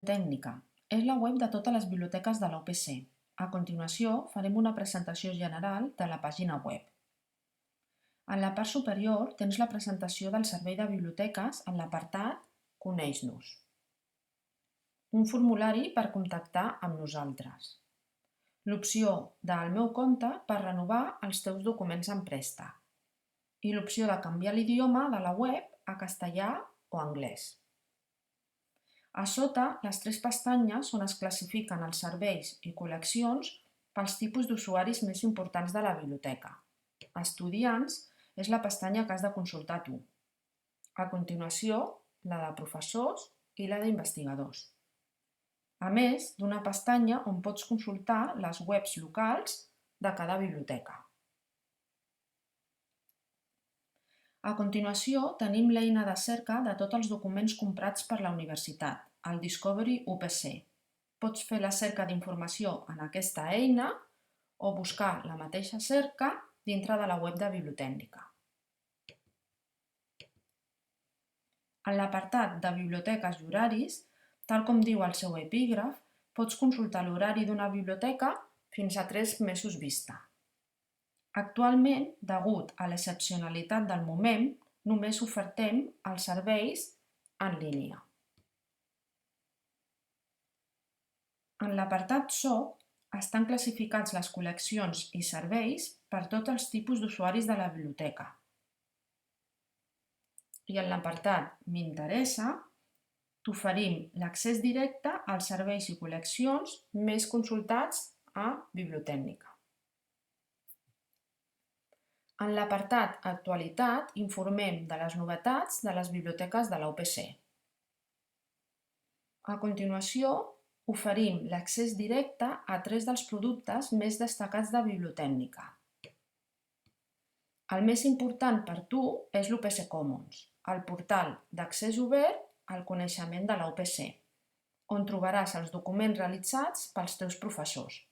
Tècnica. És la web de totes les biblioteques de la UPC. A continuació, farem una presentació general de la pàgina web. En la part superior tens la presentació del servei de biblioteques en l'apartat Coneix-nos. Un formulari per contactar amb nosaltres. L'opció del meu compte per renovar els teus documents en préstec. I l'opció de canviar l'idioma de la web a castellà o anglès. A sota, les tres pestanyes on es classifiquen els serveis i col·leccions pels tipus d'usuaris més importants de la biblioteca. Estudiants és la pestanya que has de consultar tu. A continuació, la de professors i la d'investigadors. A més, d'una pestanya on pots consultar les webs locals de cada biblioteca. A continuació, tenim l'eina de cerca de tots els documents comprats per la universitat, el Discovery UPC. Pots fer la cerca d'informació en aquesta eina o buscar la mateixa cerca dintre de la web de Bibliotècnica. En l'apartat de biblioteques i horaris, tal com diu el seu epígraf, pots consultar l'horari d'una biblioteca fins a 3 mesos vista. Actualment, degut a l'excepcionalitat del moment, només ofertem els serveis en línia. En l'apartat SOC estan classificats les col·leccions i serveis per tots els tipus d'usuaris de la biblioteca. I en l'apartat M'interessa t'oferim l'accés directe als serveis i col·leccions més consultats a Bibliotècnica. En l'apartat Actualitat informem de les novetats de les biblioteques de la UPC. A continuació, oferim l'accés directe a 3 dels productes més destacats de Bibliotècnica. El més important per tu és l'UPC Commons, el portal d'accés obert al coneixement de la UPC, on trobaràs els documents realitzats pels teus professors,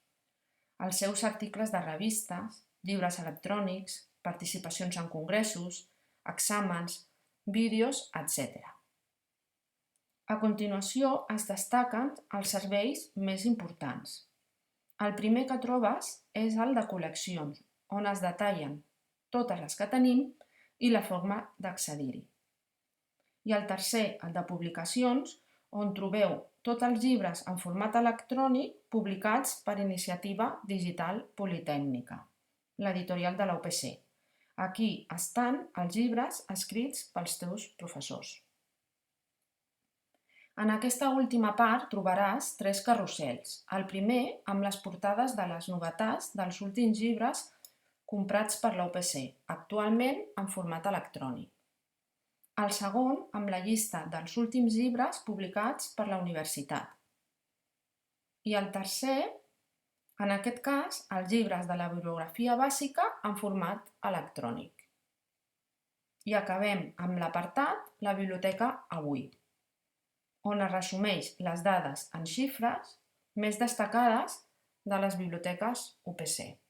els seus articles de revistes, llibres electrònics, participacions en congressos, exàmens, vídeos, etc. A continuació es destaquen els serveis més importants. El primer que trobes és el de col·leccions, on es detallen totes les que tenim i la forma d'accedir-hi. I el tercer, el de publicacions, on trobeu tots els llibres en format electrònic publicats per Iniciativa Digital Politècnica, l'editorial de la UPC. Aquí estan els llibres escrits pels teus professors. En aquesta última part trobaràs 3 carrusels. El primer amb les portades de les novetats dels últims llibres comprats per la UPC, actualment en format electrònic. El segon amb la llista dels últims llibres publicats per la universitat. I el tercer, en aquest cas, els llibres de la bibliografia bàsica en format electrònic. I acabem amb l'apartat La biblioteca avui, on es resumeix les dades en xifres més destacades de les biblioteques UPC.